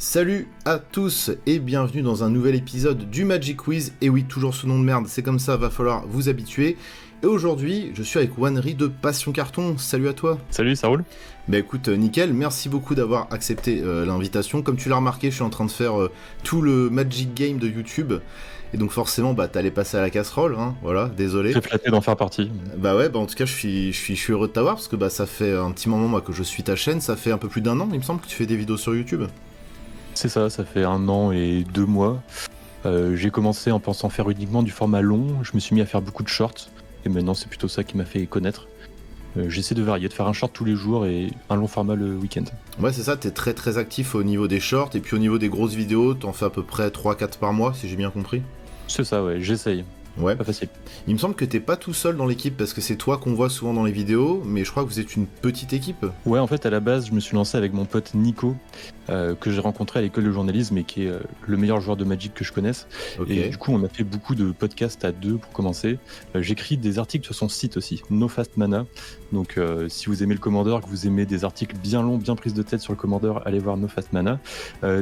Salut à tous et bienvenue dans un nouvel épisode du Magic Quiz. Et oui, toujours ce nom de merde, c'est comme ça, va falloir vous habituer. Et aujourd'hui, je suis avec Wanry de Passion Carton. Salut à toi. Salut, ça roule? Bah écoute, nickel, merci beaucoup d'avoir accepté l'invitation. Comme tu l'as remarqué, je suis en train de faire tout le Magic Game de YouTube. Et donc forcément, t'allais passer à la casserole, hein, voilà, désolé. Très flatté d'en faire partie. Bah ouais, en tout cas, je suis heureux de t'avoir parce que ça fait un petit moment moi que je suis ta chaîne. Ça fait un peu plus d'1 an, il me semble, que tu fais des vidéos sur YouTube. C'est ça fait 1 an et 2 mois. J'ai commencé en pensant faire uniquement du format long, je me suis mis à faire beaucoup de shorts, et maintenant c'est plutôt ça qui m'a fait connaître. J'essaie de varier, de faire un short tous les jours et un long format le week-end. Ouais, c'est ça, t'es très très actif au niveau des shorts, et puis au niveau des grosses vidéos, t'en fais à peu près 3-4 par mois, si j'ai bien compris. C'est ça, ouais, j'essaye. Ouais. Pas facile. Il me semble que t'es pas tout seul dans l'équipe, parce que c'est toi qu'on voit souvent dans les vidéos, mais je crois que vous êtes une petite équipe. Ouais, en fait, à la base, je me suis lancé avec mon pote Nico, que j'ai rencontré à l'école de journalisme et qui est le meilleur joueur de Magic que je connaisse. Okay. Et du coup, on a fait beaucoup de podcasts à deux pour commencer. J'écris des articles sur son site aussi, No Fast Mana. Donc, si vous aimez le Commander, que vous aimez des articles bien longs, bien prises de tête sur le Commander, allez voir No Fast Mana.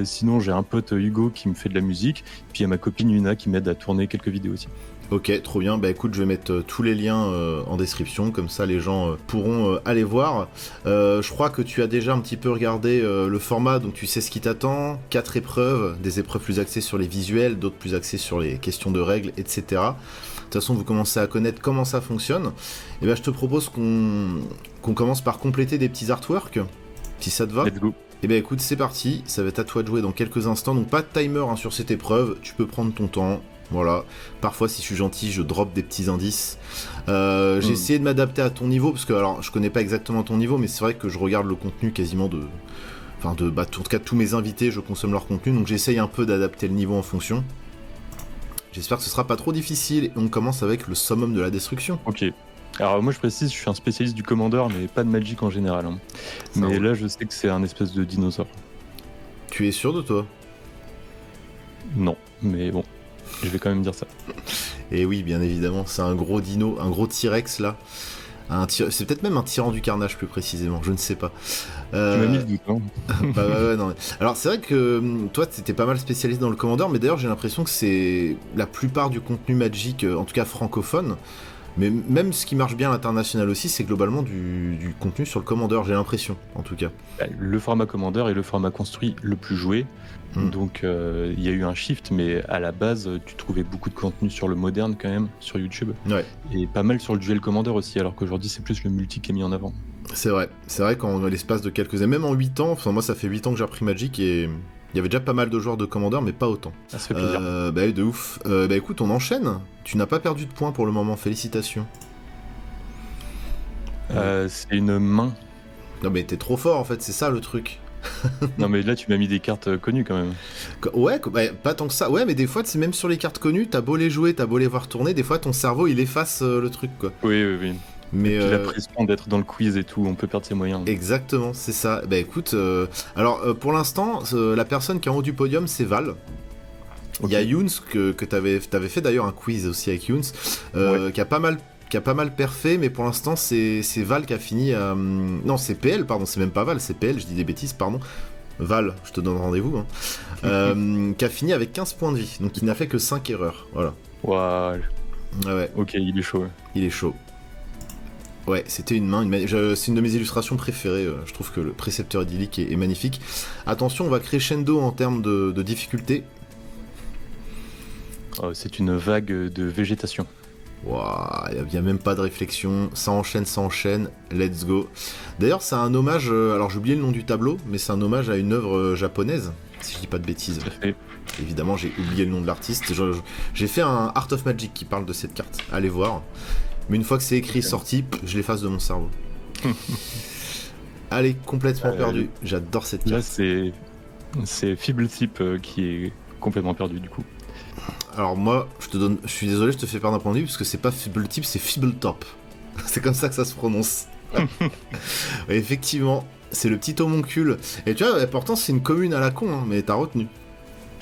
Sinon, j'ai un pote Hugo qui me fait de la musique, puis il y a ma copine Yuna qui m'aide à tourner quelques vidéos aussi. Ok, trop bien. Bah écoute, je vais mettre tous les liens en description, comme ça les gens pourront aller voir. Je crois que tu as déjà un petit peu regardé le format, donc tu sais ce qui t'attend. 4 épreuves, des épreuves plus axées sur les visuels, d'autres plus axées sur les questions de règles, etc. De toute façon, vous commencez à connaître comment ça fonctionne. Et ben, je te propose qu'on commence par compléter des petits artworks, si ça te va. Let's go. Et ben écoute, c'est parti, ça va être à toi de jouer dans quelques instants. Donc pas de timer sur cette épreuve, tu peux prendre ton temps. Voilà, parfois si je suis gentil, je drop des petits indices. J'ai essayé de m'adapter à ton niveau, parce que alors je connais pas exactement ton niveau, mais c'est vrai que je regarde le contenu quasiment en tout cas tous mes invités, je consomme leur contenu, donc j'essaye un peu d'adapter le niveau en fonction. J'espère que ce sera pas trop difficile, et on commence avec le summum de la destruction. Ok. Alors moi je précise, je suis un spécialiste du Commander, mais pas de Magic en général. Hein. Mais là je sais que c'est un espèce de dinosaure. Tu es sûr de toi? Non, mais bon. Je vais quand même dire ça. Et oui, bien évidemment, c'est un gros dino, un gros T-Rex là. C'est peut-être même un tyran du carnage plus précisément, je ne sais pas. Tu m'as mis le doute, hein. Ouais, non. Alors c'est vrai que toi t'étais pas mal spécialisé dans le Commander, mais d'ailleurs j'ai l'impression que c'est la plupart du contenu Magic, en tout cas francophone, mais même ce qui marche bien à l'international aussi, c'est globalement du contenu sur le Commander, j'ai l'impression, en tout cas. Le format Commander est le format construit le plus joué. Donc il y a eu un shift, mais à la base tu trouvais beaucoup de contenu sur le moderne quand même sur YouTube, ouais. Et pas mal sur le duel Commander aussi, alors qu'aujourd'hui c'est plus le multi qui est mis en avant. C'est vrai qu'en l'espace de quelques années, même en 8 ans, enfin moi ça fait 8 ans que j'ai repris Magic et il y avait déjà pas mal de joueurs de Commander, mais pas autant. Ça se fait plaisir. De ouf. Écoute, on enchaîne. Tu n'as pas perdu de points pour le moment, félicitations. C'est une main. Non mais t'es trop fort en fait, c'est ça le truc. Non mais là tu m'as mis des cartes connues quand même. Ouais, pas tant que ça. Ouais, mais des fois c'est même sur les cartes connues, t'as beau les jouer, t'as beau les voir tourner, des fois ton cerveau il efface le truc quoi. Oui. Mais la pression d'être dans le quiz et tout, on peut perdre ses moyens. Exactement, c'est ça. Écoute, pour l'instant, la personne qui est en haut du podium c'est Val. Okay. Il y a Younes que t'avais fait d'ailleurs un quiz aussi avec Younes, qui a pas mal perfait, mais pour l'instant c'est Val qui a fini non, c'est PL, pardon, c'est même pas Val, c'est PL, je dis des bêtises, pardon. Val, je te donne rendez-vous, hein. Qui a fini avec 15 points de vie, donc il n'a fait que 5 erreurs, voilà. Waouh. Ouais. Ok, il est chaud. Il est chaud. Ouais, c'était une main, c'est une de mes illustrations préférées, je trouve que le précepteur idyllique est magnifique. Attention, on va crescendo en termes de difficulté. Oh, c'est une vague de végétation. Waouh, il n'y a même pas de réflexion, ça enchaîne, let's go. D'ailleurs, c'est un hommage, alors j'ai oublié le nom du tableau, mais c'est un hommage à une œuvre japonaise, si je dis pas de bêtises. Tout à fait. Évidemment, j'ai oublié le nom de l'artiste. J'ai fait un Art of Magic qui parle de cette carte, allez voir. Mais une fois que c'est écrit, sorti, je l'efface de mon cerveau. Allez, complètement perdu, j'adore cette carte. Là, c'est Fibletip qui est complètement perdu du coup. Alors moi, je suis désolé, je te fais perdre un point de vue, parce que c'est pas Fibletip, c'est Fibletop. C'est comme ça que ça se prononce. Ouais, effectivement, c'est le petit homoncule. Et tu vois, pourtant c'est une commune à la con, hein, mais t'as retenu.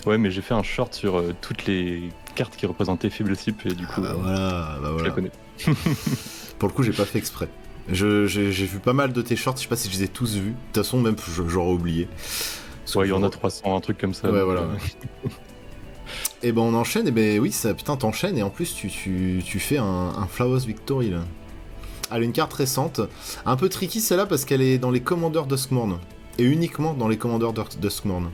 Ouais, mais j'ai fait un short sur toutes les cartes qui représentaient Fibletip, et du coup, voilà. Je la connais. Pour le coup, j'ai pas fait exprès. J'ai vu pas mal de tes shorts, je sais pas si je les ai tous vus. De toute façon, même j'aurais oublié. Ouais, il y en a 300, un truc comme ça. Ouais, voilà. Et ben on enchaîne, et ben oui, ça, putain, t'enchaînes, et en plus tu fais un Flowers Victory là. Elle a une carte récente, un peu tricky celle-là parce qu'elle est dans les Commandeurs Duskmourn, et uniquement dans les Commandeurs Duskmourn.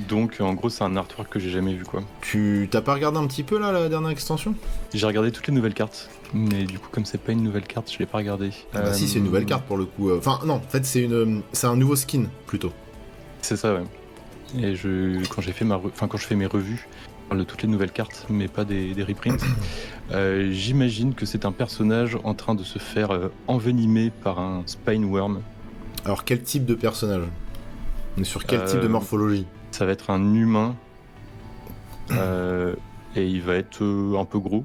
Donc en gros c'est un artwork que j'ai jamais vu quoi. Tu t'as pas regardé un petit peu là la dernière extension? J'ai regardé toutes les nouvelles cartes, mais du coup comme c'est pas une nouvelle carte, je l'ai pas regardé. Bah si, c'est une nouvelle carte pour le coup. Enfin non, en fait c'est un nouveau skin plutôt. C'est ça, ouais. Et quand je fais mes revues, je parle de toutes les nouvelles cartes, mais pas des reprints. J'imagine que c'est un personnage en train de se faire envenimer par un Spineworm. Alors quel type de personnage? On est sur quel type de morphologie? Ça va être un humain, et il va être un peu gros.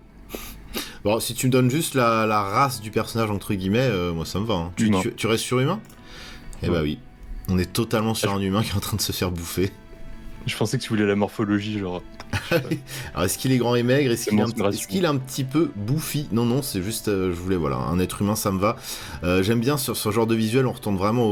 Bon, si tu me donnes juste la race du personnage entre guillemets, moi ça me va. Hein. Tu restes sur humain? Eh bah oui. On est totalement sur un humain qui est en train de se faire bouffer. Je pensais que tu voulais la morphologie, genre. Alors est-ce qu'il est grand et maigre? Est-ce qu'il est un petit peu bouffi? Non, c'est juste, je voulais, voilà, un être humain, ça me va. J'aime bien sur ce genre de visuel, on retourne vraiment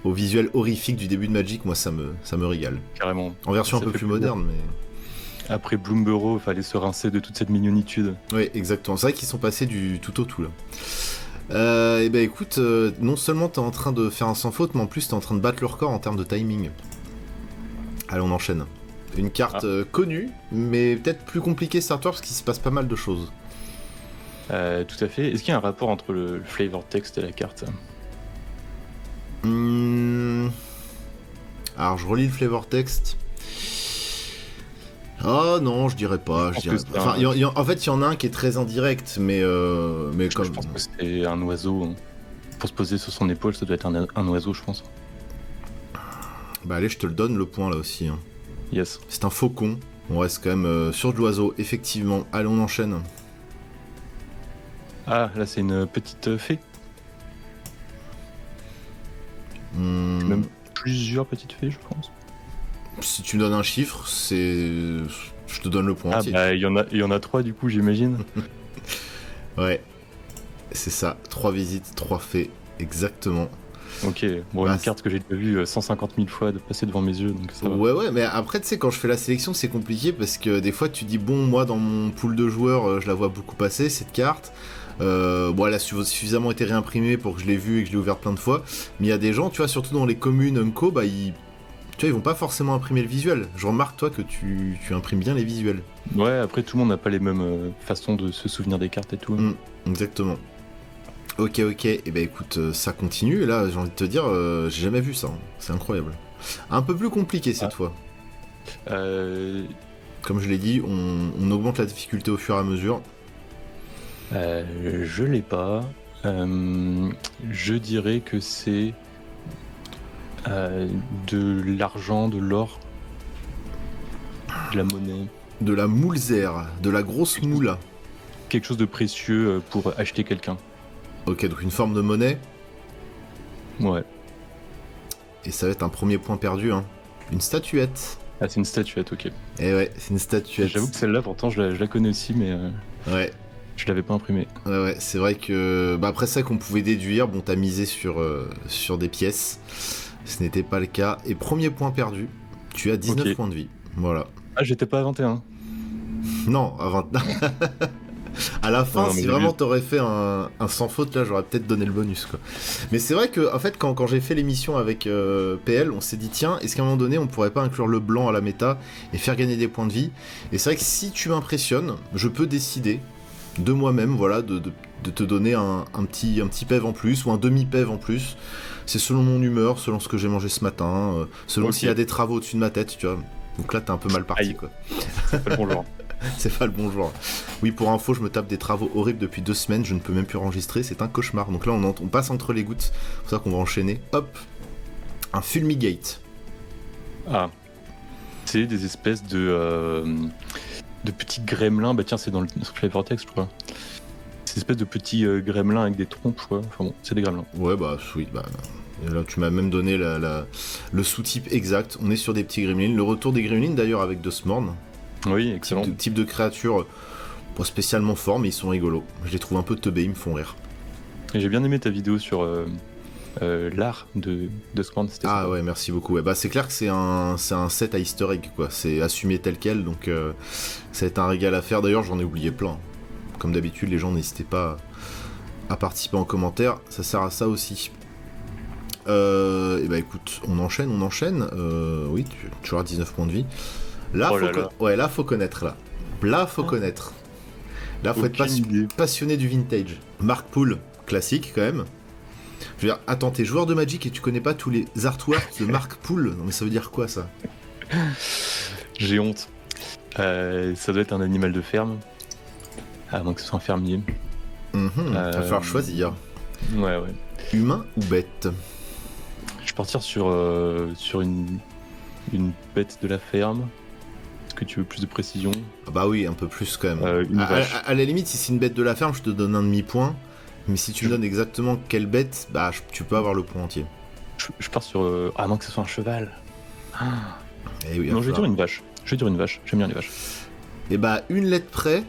au visuel horrifique du début de Magic, moi ça me régale. Carrément. En version un peu plus moderne, mais... Après Bloomborough, il fallait se rincer de toute cette mignonitude. Oui, exactement. C'est vrai qu'ils sont passés du tout au tout, là. Et ben écoute, non seulement t'es en train de faire un sans faute, mais en plus t'es en train de battre le record en termes de timing. Allez, on enchaîne. Une carte connue, mais peut-être plus compliquée cette artwork parce qu'il se passe pas mal de choses. Tout à fait. Est-ce qu'il y a un rapport entre le flavor text et la carte? Alors je relis le flavor text. Oh non, je dirais pas. Enfin, en fait, il y en a un qui est très indirect, mais comme... Je pense que c'est un oiseau. Hein. Pour se poser sur son épaule, ça doit être un oiseau, je pense. Bah allez, je te le donne le point là aussi. Hein. Yes. C'est un faucon. On reste quand même sur de l'oiseau, effectivement. Allez, on enchaîne. Ah, là c'est une petite fée. Même plusieurs petites fées, je pense. Si tu me donnes un chiffre, je te donne le point entier. Bah il y en a 3 du coup, j'imagine. Ouais. C'est ça, 3 visites, 3 fées, exactement. Ok, bon, une carte que j'ai déjà vue 150 000 fois de passer devant mes yeux, donc ça va. Ouais, mais après, tu sais, quand je fais la sélection, c'est compliqué parce que des fois, tu dis, bon, moi, dans mon pool de joueurs, je la vois beaucoup passer, cette carte. Bon, elle a suffisamment été réimprimée pour que je l'ai vue et que je l'ai ouverte plein de fois. Mais il y a des gens, tu vois, surtout dans les communes Unco, bah, ils vont pas forcément imprimer le visuel. Je remarque, toi, que tu imprimes bien les visuels. Ouais, après, tout le monde n'a pas les mêmes façons de se souvenir des cartes et tout. Exactement. Ok, et ben écoute, ça continue, et là j'ai envie de te dire, j'ai jamais vu ça, hein. C'est incroyable. Un peu plus compliqué cette fois. Comme je l'ai dit, on augmente la difficulté au fur et à mesure. Je l'ai pas. Je dirais que c'est de l'argent, de l'or, de la monnaie. De la moulzère, de la grosse moula. Quelque chose de précieux pour acheter quelqu'un. Ok, donc une forme de monnaie. Ouais. Et ça va être un premier point perdu, hein. Une statuette. Ah, c'est une statuette, ok. Eh ouais, c'est une statuette. J'avoue que celle-là, pourtant, je la connais aussi, mais ouais. Je l'avais pas imprimée. Ouais, c'est vrai que... Bah après ça qu'on pouvait déduire, bon, t'as misé sur des pièces. Ce n'était pas le cas. Et premier point perdu, tu as 19 points de vie. Voilà. Ah, j'étais pas à 21. Non, à 21. À la fin, si vraiment t'aurais fait un sans faute, là, j'aurais peut-être donné le bonus, quoi. Mais c'est vrai que, en fait, quand j'ai fait l'émission avec PL, on s'est dit, tiens, est-ce qu'à un moment donné, on pourrait pas inclure le blanc à la méta et faire gagner des points de vie? Et c'est vrai que si tu m'impressionnes, je peux décider de moi-même, voilà, de te donner un petit PEV en plus ou un demi-PEV en plus. C'est selon mon humeur, selon ce que j'ai mangé ce matin, selon s'il y a des travaux au-dessus de ma tête, tu vois. Donc là, t'es un peu mal parti, quoi. C'est pas le bon genre. C'est pas le bon genre. Oui, pour info, je me tape des travaux horribles depuis 2 semaines, je ne peux même plus enregistrer, c'est un cauchemar. Donc là, on passe entre les gouttes, c'est pour ça qu'on va enchaîner. Hop, un Fulmigate. Ah, c'est des espèces de petits gremlins, bah tiens, c'est dans le flavor text, je crois. C'est des espèces de petits gremlins avec des trompes, je crois. Enfin bon, c'est des gremlins. Ouais, bah oui, bah... Là, tu m'as même donné le sous-type exact. On est sur des petits gremlins. Le retour des gremlins, d'ailleurs, avec Duskmourn. Oui, excellent. Type de créatures pas spécialement forts, mais ils sont rigolos. Je les trouve un peu teubés, ils me font rire. Et j'ai bien aimé ta vidéo sur l'art de Squand. Ah ouais, merci beaucoup. Ouais, bah, c'est clair que c'est un set à easter egg, quoi. C'est assumé tel quel, donc ça va être un régal à faire. D'ailleurs, j'en ai oublié plein. Comme d'habitude, les gens, n'hésitez pas à participer en commentaire, ça sert à ça aussi. Et bah écoute, on enchaîne. Oui, tu auras 19 points de vie. Là, faut connaître, là. Là, faut connaître. Là, faut être passionné du vintage. Mark Poole, classique quand même. Je veux dire, attends, t'es joueur de Magic et tu connais pas tous les artworks de Mark Poole? Non mais ça veut dire quoi, ça? J'ai honte. Ça doit être un animal de ferme. À moins que ce soit un fermier. Va falloir choisir. Ouais. Humain ou bête? Je vais partir sur une bête de la ferme. Est-ce que tu veux plus de précision? Ah bah oui, un peu plus quand même. Une vache. À la limite, si c'est une bête de la ferme, je te donne un demi-point. Mais si tu me donnes exactement quelle bête, bah tu peux avoir le point entier. Je pars sur... à moins que ce soit un cheval. Oui, non, je vais dire une vache. J'aime bien les vaches. Et bah, une lettre près,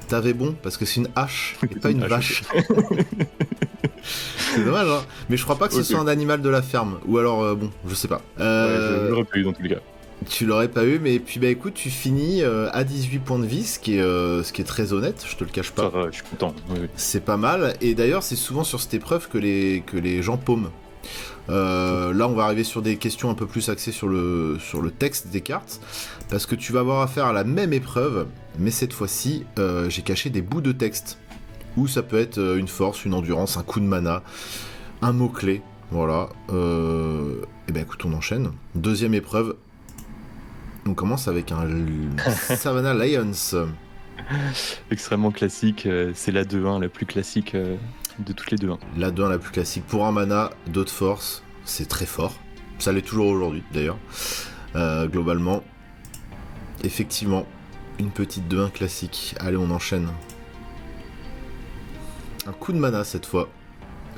t'avais bon, parce que c'est une hache, et pas une vache. C'est dommage, hein. Mais je crois pas que ce soit un animal de la ferme. Ou alors, bon, je sais pas. Je l'aurais pas eu dans tous les cas. Tu l'aurais pas eu, mais puis bah écoute, tu finis à 18 points de vie, ce qui est très honnête, je te le cache pas. Ça va, je suis content. Oui. C'est pas mal, et d'ailleurs c'est souvent sur cette épreuve que les gens paument. Là on va arriver sur des questions un peu plus axées sur le texte des cartes, parce que tu vas avoir affaire à la même épreuve, mais cette fois-ci j'ai caché des bouts de texte, où ça peut être une force, une endurance, un coup de mana, un mot-clé, voilà. Et ben écoute, on enchaîne. Deuxième épreuve. On commence avec un Savannah Lions. Extrêmement classique, c'est la 2-1, la plus classique de toutes les 2-1. La 2-1 la plus classique. Pour un mana, 2 de force, c'est très fort. Ça l'est toujours aujourd'hui d'ailleurs. Globalement, effectivement, une petite 2-1 classique. Allez, on enchaîne. Un coup de mana cette fois.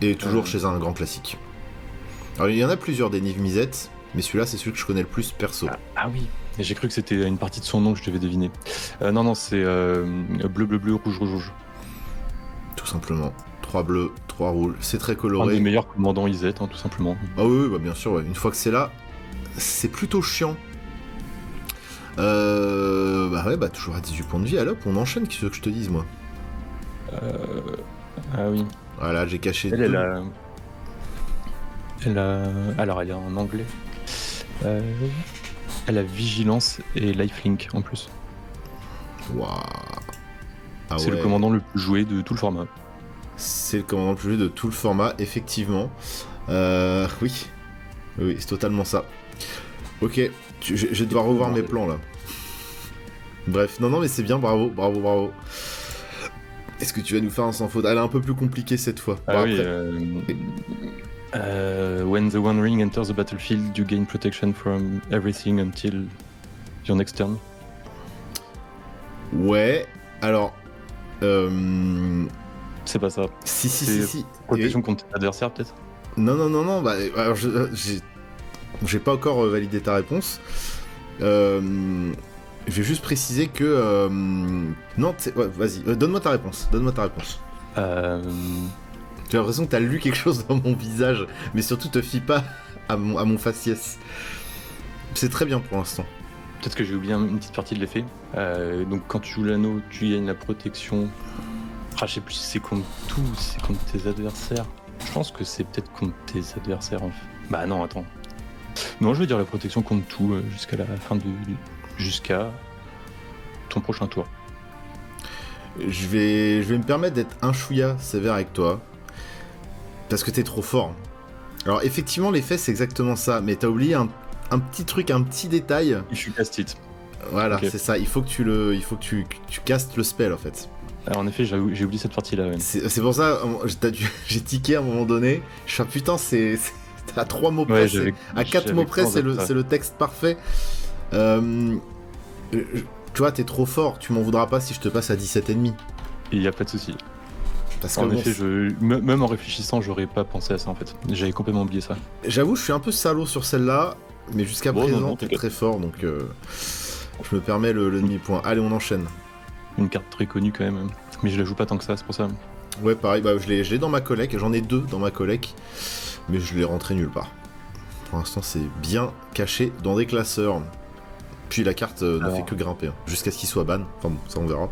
Et toujours chez un grand classique. Alors il y en a plusieurs des Niv Mizzet, mais celui-là c'est celui que je connais le plus perso. Ah oui. Et j'ai cru que c'était une partie de son nom que je devais deviner. Non, c'est bleu, rouge. Tout simplement. 3 bleus, 3 rouges. C'est très coloré. Un des meilleurs commandants Izzet, hein, tout simplement. Ah oui, bah bien sûr, ouais. Une fois que c'est là, c'est plutôt chiant. Bah toujours à 18 points de vie. Allez hop, on enchaîne, qu'est-ce que je te dise, moi. Ah oui. Voilà, j'ai caché deux. Alors, elle est en anglais. Elle a vigilance et lifelink en plus. Waouh. C'est le commandant le plus joué de tout le format. C'est le commandant le plus joué de tout le format, effectivement. Oui, c'est totalement ça. Ok, je vais devoir revoir mes plans là. Bref, non, mais c'est bien, bravo. Est-ce que tu vas nous faire un sans faute? Elle est un peu plus compliquée cette fois. When the One Ring enters the battlefield, you gain protection from everything until your next turn. Ouais, alors... C'est pas ça. Si. Protection contre tes adversaires, peut-être? Non, bah, alors j'ai pas encore validé ta réponse. Je vais juste préciser que... Non, vas-y, donne-moi ta réponse. J'ai l'impression que t'as lu quelque chose dans mon visage, mais surtout te fie pas à mon faciès. C'est très bien pour l'instant. Peut-être que j'ai oublié une petite partie de l'effet. Donc quand tu joues l'anneau, tu gagnes la protection. Je sais plus si c'est contre tout, si c'est contre tes adversaires. Je pense que c'est peut-être contre tes adversaires en fait. Bah non, attends. Non, je vais dire la protection contre tout jusqu'à la fin jusqu'à ton prochain tour. Je vais me permettre d'être un chouïa sévère avec toi. Parce que t'es trop fort. Alors effectivement l'effet c'est exactement ça, mais t'as oublié un petit truc, un petit détail. Il fut cast it. Voilà, okay. C'est ça, il faut que tu castes le spell en fait. Alors, en effet, j'ai oublié cette partie-là. Ouais. C'est pour ça, j'ai tiqué à un moment donné. Je suis putain, c'est à 3 mots près, à 4 mots près, c'est le texte parfait. Tu vois, t'es trop fort, tu m'en voudras pas si je te passe à 17,5. Il y a pas de souci. Parce que en effet, même en réfléchissant, j'aurais pas pensé à ça en fait. J'avais complètement oublié ça. J'avoue, je suis un peu salaud sur celle-là, mais jusqu'à présent, t'es très fort, donc je me permets le demi-point. Allez, on enchaîne. Une carte très connue quand même, mais je la joue pas tant que ça, c'est pour ça. Ouais, pareil, bah, je l'ai dans ma collecte, j'en ai 2 dans ma collecte. mais je l'ai rentré nulle part. Pour l'instant, c'est bien caché dans des classeurs. Puis la carte ne fait que grimper, hein, jusqu'à ce qu'il soit ban. Enfin bon, ça on verra.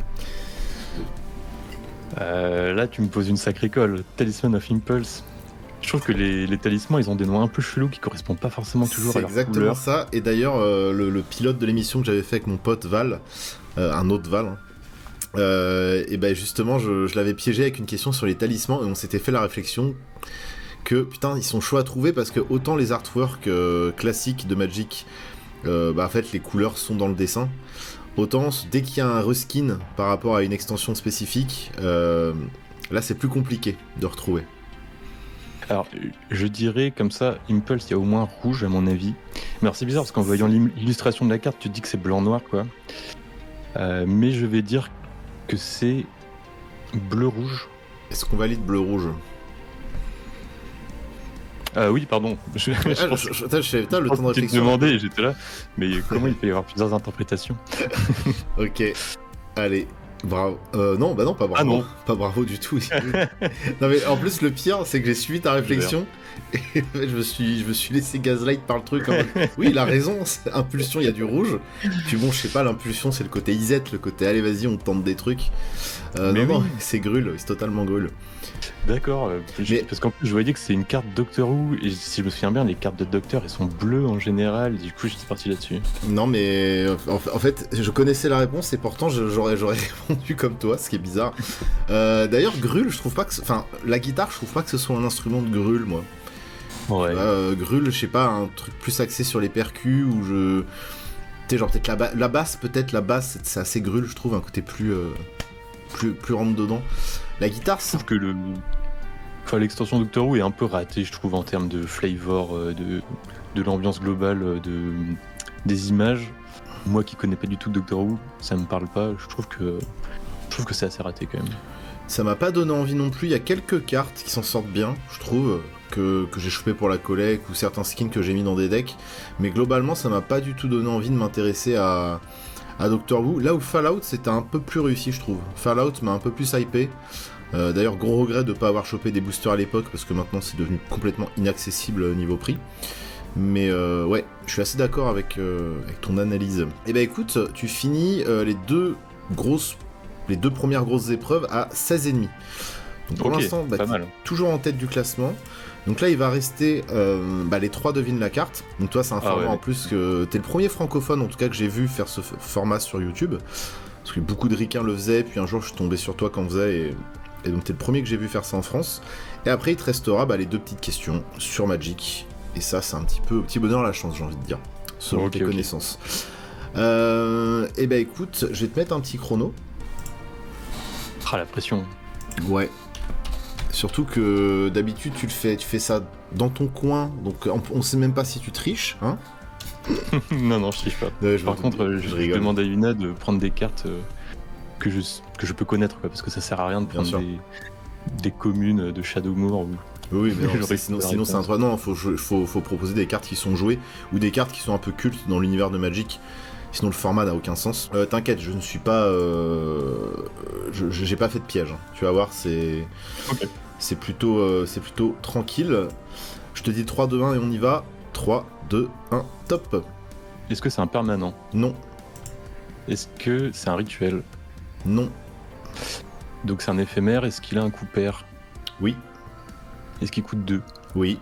Là, tu me poses une sacrée colle. Talisman of Impulse. Je trouve que les talismans, ils ont des noms un peu chelous qui correspondent pas forcément toujours à leur couleur. C'est exactement ça. Et d'ailleurs, le pilote de l'émission que j'avais fait avec mon pote Val, un autre Val, hein, et ben justement, je l'avais piégé avec une question sur les talismans et on s'était fait la réflexion que putain, ils sont chauds à trouver parce que autant les artworks classiques de Magic, en fait, les couleurs sont dans le dessin. Autant dès qu'il y a un reskin par rapport à une extension spécifique, là c'est plus compliqué de retrouver. Alors, je dirais comme ça, Impulse, il y a au moins rouge à mon avis. Mais alors c'est bizarre parce qu'en voyant l'illustration de la carte, tu te dis que c'est blanc-noir quoi. Mais je vais dire que c'est bleu-rouge. Est-ce qu'on valide bleu-rouge ? Oui, pardon. Je le temps de réflexion. Tu me demandais et j'étais là. Mais comment il peut y avoir plusieurs interprétations ? Ok, allez. Bravo. Non, bah non, pas bravo. Ah non. Pas bravo du tout. Non mais en plus le pire c'est que j'ai suivi ta réflexion et en fait, je me suis laissé gaslight par le truc. Oui, il a raison, c'est impulsion, il y a du rouge. Puis bon, je sais pas, l'impulsion c'est le côté Isette, le côté allez vas-y on tente des trucs. Non, c'est Grul, c'est totalement Grul. D'accord, parce qu'en plus je voyais que c'est une carte Doctor Who, et si je me souviens bien, les cartes de Docteur elles sont bleues en général, du coup j'étais parti là-dessus. Non mais en fait je connaissais la réponse et pourtant j'aurais répondu comme toi, ce qui est bizarre. D'ailleurs Grul, je trouve pas que... Enfin, la guitare, je trouve pas que ce soit un instrument de Grul, moi. Ouais. Grul, je sais pas, un truc plus axé sur les percus, ou je... Tu sais, genre peut-être la basse, c'est assez Grul, je trouve, un côté plus rentre dedans. La guitare, je trouve que l'extension Doctor Who est un peu ratée, je trouve, en termes de flavor, de l'ambiance globale, des images. Moi qui connais pas du tout Doctor Who, ça me parle pas. Je trouve que c'est assez raté quand même. Ça m'a pas donné envie non plus. Il y a quelques cartes qui s'en sortent bien, je trouve, que j'ai chopé pour la collecte, ou certains skins que j'ai mis dans des decks. Mais globalement, ça m'a pas du tout donné envie de m'intéresser à Doctor Who. Là où Fallout, c'était un peu plus réussi, je trouve. Fallout m'a un peu plus hypé. D'ailleurs, gros regret de pas avoir chopé des boosters à l'époque, parce que maintenant c'est devenu complètement inaccessible niveau prix. Mais ouais, je suis assez d'accord avec ton analyse. Et bah écoute, tu finis les deux premières grosses épreuves à 16,5. Donc pour l'instant, toujours en tête du classement. Donc là, il va rester les 3 devinent la carte. Donc toi, c'est un format en plus que t'es le premier francophone, en tout cas, que j'ai vu faire ce format sur YouTube. Parce que beaucoup de ricains le faisaient, puis un jour, je suis tombé sur toi quand on faisait, et donc t'es le premier que j'ai vu faire ça en France. Et après, il te restera les 2 petites questions sur Magic. Et ça, c'est un petit bonheur à la chance, j'ai envie de dire, selon tes connaissances. Et bah écoute, je vais te mettre un petit chrono. Ah, la pression. Ouais. Surtout que d'habitude tu fais ça dans ton coin, donc on sait même pas si tu triches, hein. Non, je triche pas. Ouais, par contre, je demande à Yuna de prendre des cartes que je peux connaître, quoi, parce que ça sert à rien de prendre des communes de Shadowmoor ou... Oui, mais non, sinon c'est un droit. Non, faut proposer des cartes qui sont jouées ou des cartes qui sont un peu cultes dans l'univers de Magic. Sinon le format n'a aucun sens. T'inquiète, je ne suis pas... j'ai pas fait de piège. Hein. Tu vas voir, c'est... Okay. C'est plutôt tranquille. Je te dis 3, 2, 1 et on y va. 3, 2, 1, top. Est-ce que c'est un permanent ? Non. Est-ce que c'est un rituel ? Non. Donc c'est un éphémère, est-ce qu'il a un coût pair ? Oui. Est-ce qu'il coûte 2 ? Oui.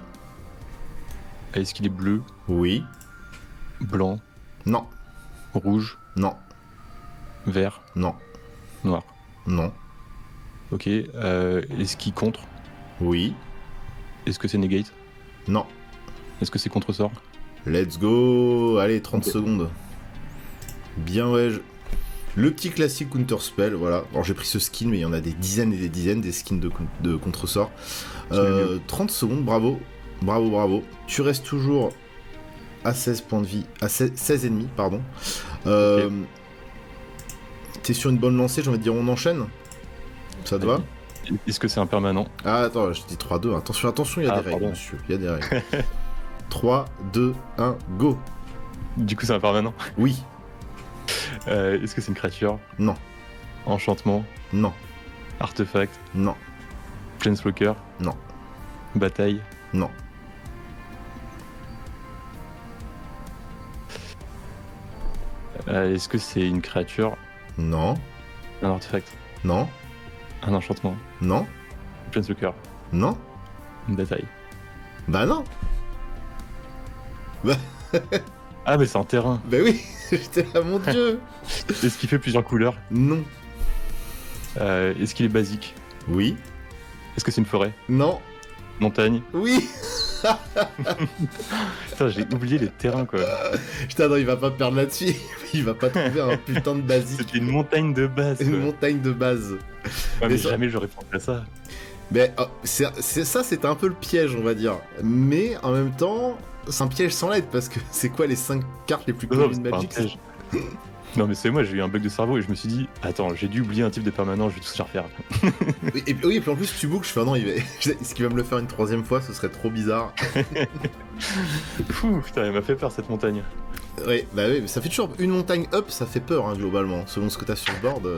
Est-ce qu'il est bleu ? Oui. Blanc ? Non. Rouge ? Non. Vert ? Non. Noir ? Non. Ok, est-ce qu'il contre ? Oui. Est-ce que c'est negate ? Non. Est-ce que c'est contre-sort ? Let's go. Allez, 30 secondes. Bien, ouais. Le petit classique counterspell, voilà. Alors j'ai pris ce skin, mais il y en a des dizaines et des dizaines, des skins de contre-sort. 30 secondes, bravo. Bravo. Tu restes toujours à 16 points de vie, à 16,5, pardon. Okay. T'es sur une bonne lancée, j'ai envie de dire on enchaîne. Ça te va ? Est-ce que c'est un permanent ? Ah attends, je te dis 3-2, attention, il y a des règles, monsieur, il y a des règles. 3, 2, 1, go. Du coup c'est un permanent ? Oui. Est-ce que c'est une créature ? Non. Enchantement ? Non. Artefact ? Non. Planeswalker ? Non. Bataille ? Non. Est-ce que c'est une créature? Non. Un artefact? Non. Un enchantement? Non. Planeswalker? Non. Une bataille? Bah non. Ah, mais c'est un terrain. Bah oui, j'étais là, mon dieu. Est-ce qu'il fait plusieurs couleurs? Non. Est-ce qu'il est basique? Oui. Est-ce que c'est une forêt? Non. Montagne? Oui. Putain, j'ai oublié les terrains, quoi. Putain, non, il va pas perdre là-dessus. Il va pas trouver un putain de basique. C'était une montagne de base. Une montagne de base. Ouais, mais ça... jamais j'aurais pensé à ça. Mais ça, c'était un peu le piège, on va dire. Mais en même temps, c'est un piège sans l'aide, parce que c'est quoi les 5 cartes les plus communes de Magic? Non, mais c'est moi, j'ai eu un bug de cerveau et je me suis dit, attends, j'ai dû oublier un type de permanent, je vais tout ça refaire. Oui, et puis en plus, tu book, je fais non, est-ce qu'il va me le faire une 3e fois? Ce serait trop bizarre. Fou, putain, elle m'a fait peur cette montagne. Oui, bah oui, ça fait toujours une montagne up, ça fait peur, hein, globalement. Selon ce que t'as sur le board,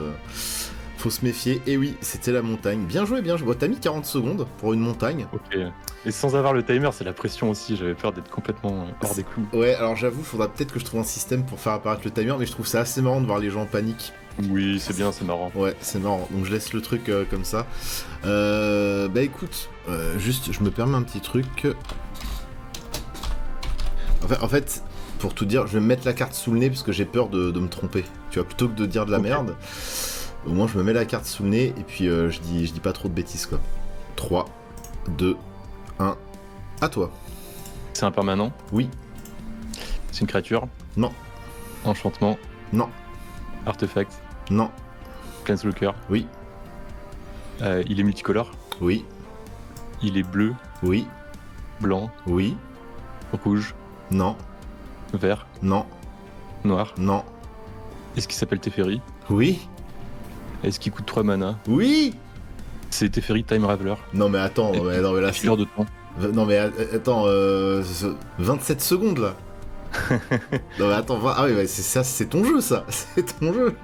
faut se méfier. Et oui, c'était la montagne. Bien joué, bien joué. Bon, t'as mis 40 secondes pour une montagne. Ok. Et sans avoir le timer, c'est la pression aussi, j'avais peur d'être complètement hors des clous. Ouais, alors j'avoue, faudra peut-être que je trouve un système pour faire apparaître le timer, mais je trouve ça assez marrant de voir les gens en panique. Oui, c'est bien, c'est marrant. Ouais, c'est marrant. Donc je laisse le truc comme ça. Bah écoute, juste, je me permets un petit truc. En fait, pour tout dire, je vais me mettre la carte sous le nez parce que j'ai peur de me tromper. Tu vois, plutôt que de dire de la merde, au moins je me mets la carte sous le nez et puis je dis pas trop de bêtises, quoi. 3, 2, 1, à toi. C'est un permanent? Oui. C'est une créature? Non. Enchantement? Non. Artefact? Non. Planeswalker? Oui. Il est multicolore? Oui. Il est bleu? Oui. Blanc? Oui. Rouge? Non. Vert? Non. Noir? Non. Est-ce qu'il s'appelle Teferi? Oui. Est-ce qu'il coûte 3 mana? Oui. C'est Teferi Time Raveler. Non mais attends, non mais là c'est... de temps. Non mais attends, 27 secondes là. Non mais attends, ah oui, c'est ça, c'est ton jeu ça, c'est ton jeu.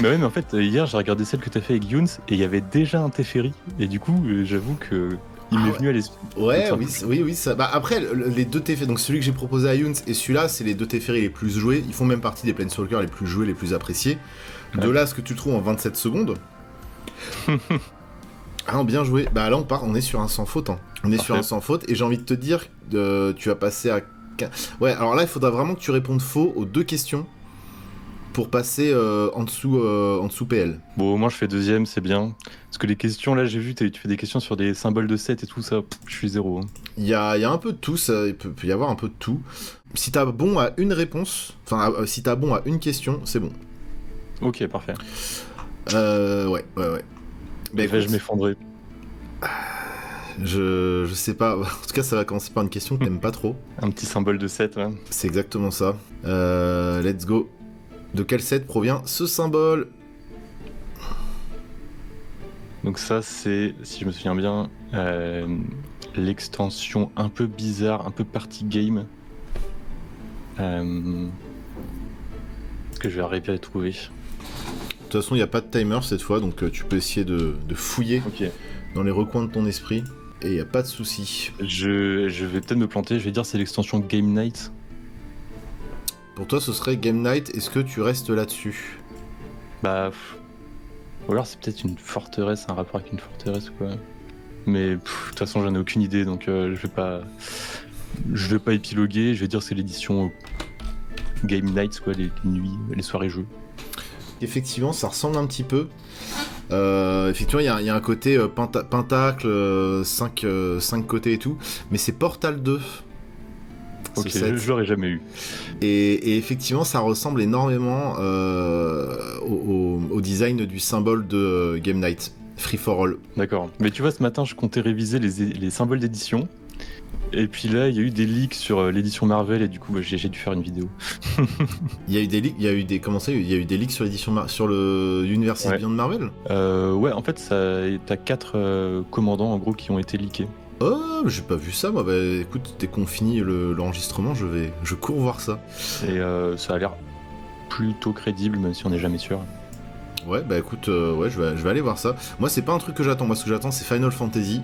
Mais ouais, mais en fait, hier j'ai regardé celle que t'as fait avec Younes et il y avait déjà un Teferi. Et du coup, j'avoue que il m'est venu à l'esprit. Ouais, oui, ça. Bah après, les deux Teferi, donc celui que j'ai proposé à Younes et celui-là, c'est les deux Teferi les plus joués. Ils font même partie des Planeswalkers les plus joués, les plus appréciés. Ouais. De là, ce que tu trouves en 27 secondes. Ah non, bien joué. Bah là, on est sur un sans faute. Hein. On est sur un sans faute et j'ai envie de te dire, tu vas passer à... Ouais, alors là, il faudra vraiment que tu répondes faux aux 2 questions pour passer en dessous PL. Bon, au moins je fais deuxième, c'est bien. Parce que les questions, là, j'ai vu, tu fais des questions sur des symboles de set et tout ça, je suis 0. Hein. Il y a un peu de tout, il peut y avoir un peu de tout. Si t'as bon à une réponse, enfin, si t'as bon à une question, c'est bon. Ok, parfait. Ouais. Mais écoute, je m'effondrer. Je sais pas, en tout cas ça va commencer par une question que t'aimes pas trop. Un petit symbole de set, ouais. C'est exactement ça. Let's go. De quel set provient ce symbole? Donc ça c'est, si je me souviens bien, l'extension un peu bizarre, un peu party game. Que je vais arriver à trouver. De toute façon, il n'y a pas de timer cette fois, donc tu peux essayer de fouiller dans les recoins de ton esprit, et il n'y a pas de souci. Je vais peut-être me planter, je vais dire c'est l'extension Game Night. Pour toi, ce serait Game Night, est-ce que tu restes là-dessus? Bah... Ou alors c'est peut-être une forteresse, un rapport avec une forteresse, quoi. Mais de toute façon, j'en ai aucune idée, donc je vais pas épiloguer, je vais dire c'est l'édition Game Nights, quoi, les nuits, les soirées jeux. Effectivement, ça ressemble un petit peu. Effectivement, il y a un côté pentacle, 5 côtés et tout, mais c'est Portal 2. Ok, je l'aurais jamais eu. Et effectivement, ça ressemble énormément au design du symbole de Game Night, Free for All. D'accord. Mais tu vois, ce matin, je comptais réviser les symboles d'édition. Et puis là, il y a eu des leaks sur l'édition Marvel et du coup, j'ai dû faire une vidéo. Il y a eu des leaks, comment ça, il y a eu des leaks sur l'édition sur le Universe Beyond Marvel. Ouais, en fait, t'as 4 commandants en gros qui ont été leakés. Oh, j'ai pas vu ça, moi. Bah écoute, dès qu'on finit l'enregistrement, je cours voir ça. Et ça a l'air plutôt crédible, même si on n'est jamais sûr. Ouais, bah écoute, ouais, je vais aller voir ça. Moi, c'est pas un truc que j'attends. Moi, ce que j'attends, c'est Final Fantasy.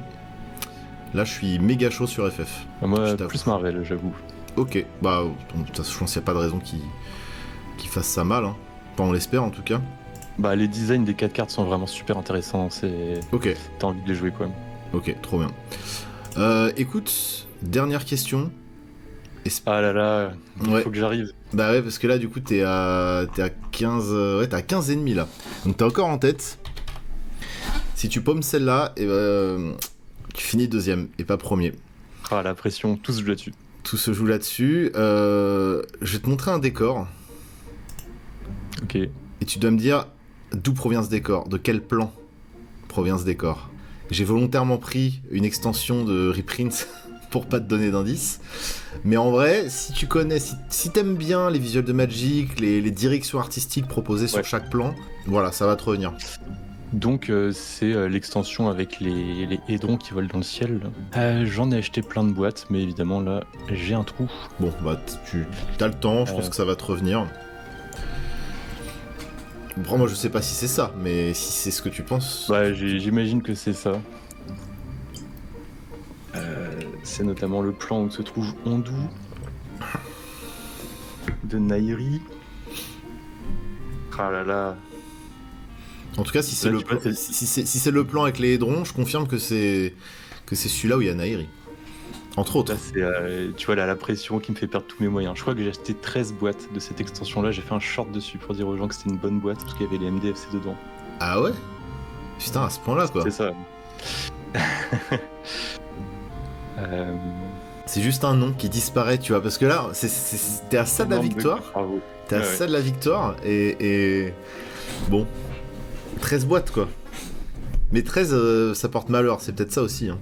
Là, je suis méga chaud sur FF. Moi, plus Marvel, j'avoue. Ok, bah, de toute façon, je pense qu'il n'y a pas de raison qui qu'ils fassent ça mal, hein. Enfin, on l'espère en tout cas. Bah, les designs des 4 cartes sont vraiment super intéressants. Ok. T'as envie de les jouer, quoi. Ok, trop bien. Écoute, dernière question. Ah là là, il faut que j'arrive. Bah ouais, parce que là, du coup, t'es à 15... ouais, t'es à 15 et demi, là. Donc t'es encore en tête. Si tu pommes celle-là, et tu finis deuxième, et pas premier. Ah, la pression, tout se joue là-dessus. Tout se joue là-dessus. Je vais te montrer un décor. Ok. Et tu dois me dire d'où provient ce décor, de quel plan provient ce décor. J'ai volontairement pris une extension de reprint pour pas te donner d'indice. Mais en vrai, si tu connais, si t'aimes bien les visuels de Magic, les directions artistiques proposées sur chaque plan, voilà, ça va te revenir. Donc c'est l'extension avec les hédrons qui volent dans le ciel. J'en ai acheté plein de boîtes, mais évidemment là, j'ai un trou. Bon, bah tu as le temps, je pense que ça va te revenir. Bon, moi je sais pas si c'est ça, mais si c'est ce que tu penses... Ouais, j'imagine que c'est ça. C'est notamment le plan où se trouve Ondu de Nairi. Ah là là. En tout cas, si c'est le plan avec les hédrons, je confirme que c'est celui-là où il y a Nairi. Entre autres. Là, tu vois, là, la pression qui me fait perdre tous mes moyens. Je crois que j'ai acheté 13 boîtes de cette extension-là. J'ai fait un short dessus pour dire aux gens que c'était une bonne boîte parce qu'il y avait les MDFC dedans. Ah ouais? Putain, à ce point-là, quoi. C'est ça. C'est juste un nom qui disparaît, tu vois, parce que là, t'es à ça de la victoire. T'es à ça de la victoire, et... Bon. 13 boîtes, quoi. Mais 13, ça porte malheur, c'est peut-être ça aussi, hein.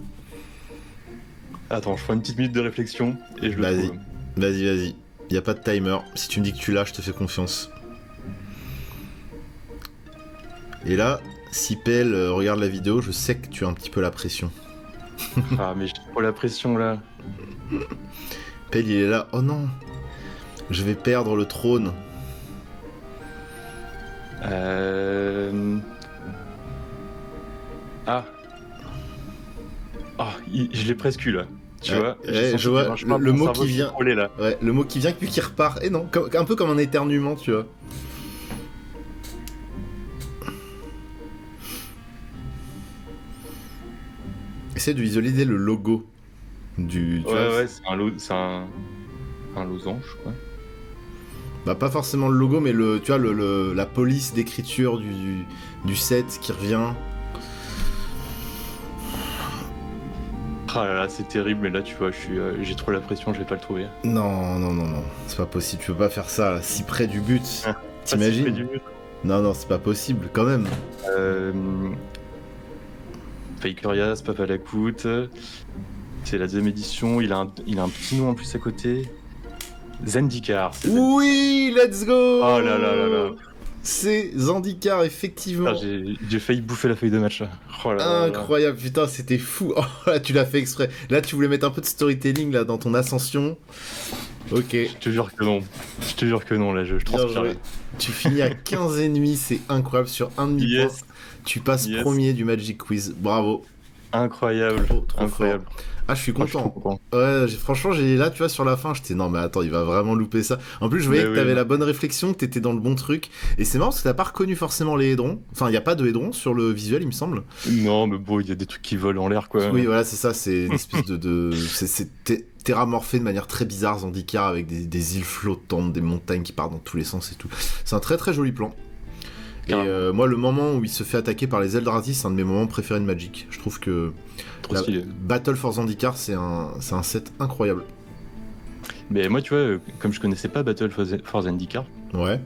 Attends, je prends une petite minute de réflexion, et je le trouve. Vas-y. Y a pas de timer. Si tu me dis que tu l'as, je te fais confiance. Et là, si PL regarde la vidéo, je sais que tu as un petit peu la pression. Ah, mais j'ai trop la pression, là. PL, il est là. Oh non, je vais perdre le trône. Ah. Ah, je l'ai presque eu, là. Tu vois, je vois le mot qui vient. Là. Ouais, le mot qui vient puis qui repart. Et non, un peu comme un éternuement, tu vois. Essaye de visualiser le logo du. Ouais, c'est un losange, quoi. Bah pas forcément le logo, mais tu vois la police d'écriture du set qui revient. Ah là là, c'est terrible, mais là tu vois, j'ai trop la pression, je vais pas le trouver. Non, c'est pas possible, tu peux pas faire ça, là, si près du but. T'imagines? Si près du but. Non, c'est pas possible, quand même. Faikurias, Papa Lakout, c'est la deuxième édition, il a un petit nom en plus à côté. Zendikar. Oui, let's go! Oh là là là là. C'est Zendikar, effectivement. Ah, j'ai failli bouffer la feuille de match là. Oh là incroyable, là. Putain, c'était fou. Oh là, tu l'as fait exprès. Là, tu voulais mettre un peu de storytelling là dans ton ascension. Ok. Je te jure que non, là, je transpire. Tu finis à 15,5, c'est incroyable. Sur un demi-point, tu passes premier du Magic Quiz. Bravo. Incroyable. Trop incroyable. Fort. Ah, je suis content. Ouais, franchement, là, tu vois, sur la fin, j'étais non, mais attends, il va vraiment louper ça. En plus, je voyais que t'avais la bonne réflexion, que t'étais dans le bon truc. Et c'est marrant parce que t'as pas reconnu forcément les hédrons. Enfin, il y a pas de hédrons sur le visuel, il me semble. Non, mais bon, il y a des trucs qui volent en l'air, quoi. Oui, voilà, c'est ça. C'est une espèce c'est terramorphé de manière très bizarre, Zendikar, avec des îles flottantes, des montagnes qui partent dans tous les sens et tout. C'est un très très joli plan. Et moi, le moment où il se fait attaquer par les Eldrazi, c'est un de mes moments préférés de Magic. Je trouve que Battle for Zendikar, c'est un set incroyable. Mais moi, tu vois, comme je connaissais pas Battle for Zendikar, ouais.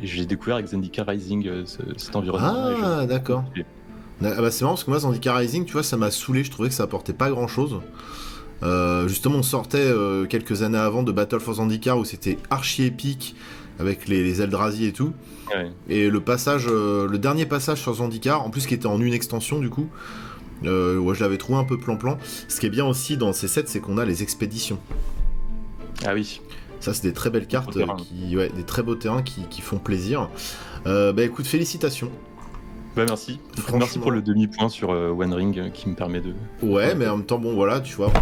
J'ai découvert avec Zendikar Rising cet environnement. Ah, d'accord. Bah, c'est marrant parce que moi, Zendikar Rising, tu vois, ça m'a saoulé. Je trouvais que ça apportait pas grand chose. Justement, on sortait quelques années avant de Battle for Zendikar où c'était archi épique avec les Eldrazi et tout. Ouais. Et le dernier passage sur Zendikar, en plus qui était en une extension du coup, je l'avais trouvé un peu plan-plan. Ce qui est bien aussi dans ces sets, c'est qu'on a les expéditions. Ah oui. Ça, c'est des très belles cartes, des très beaux terrains qui font plaisir. Bah écoute, félicitations. Bah merci. Franchement... Merci pour le demi-point sur One Ring qui me permet de... Ouais, mais en même temps, bon voilà, tu vois...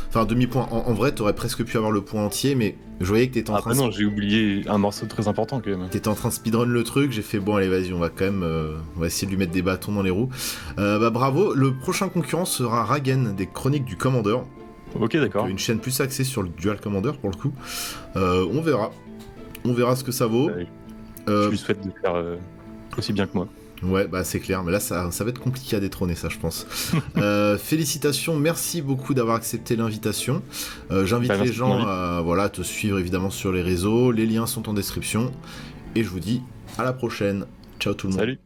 Enfin, demi-point. En vrai, t'aurais presque pu avoir le point entier, mais je voyais que t'étais en train... Ah non, j'ai oublié un morceau très important quand même. T'étais en train de speedrun le truc, j'ai fait bon, allez, vas-y, on va quand même... on va essayer de lui mettre des bâtons dans les roues. Bah bravo, le prochain concurrent sera Ragen, des Chroniques du Commander. Ok, d'accord. Une chaîne plus axée sur le Dual Commander, pour le coup. On verra. On verra ce que ça vaut. Je lui souhaite de faire aussi bien que moi. Ouais, bah c'est clair, mais là ça va être compliqué à détrôner, ça je pense. Félicitations, merci beaucoup d'avoir accepté l'invitation. J'invite les gens à te suivre évidemment sur les réseaux, les liens sont en description, et je vous dis à la prochaine. Ciao tout le monde. Salut.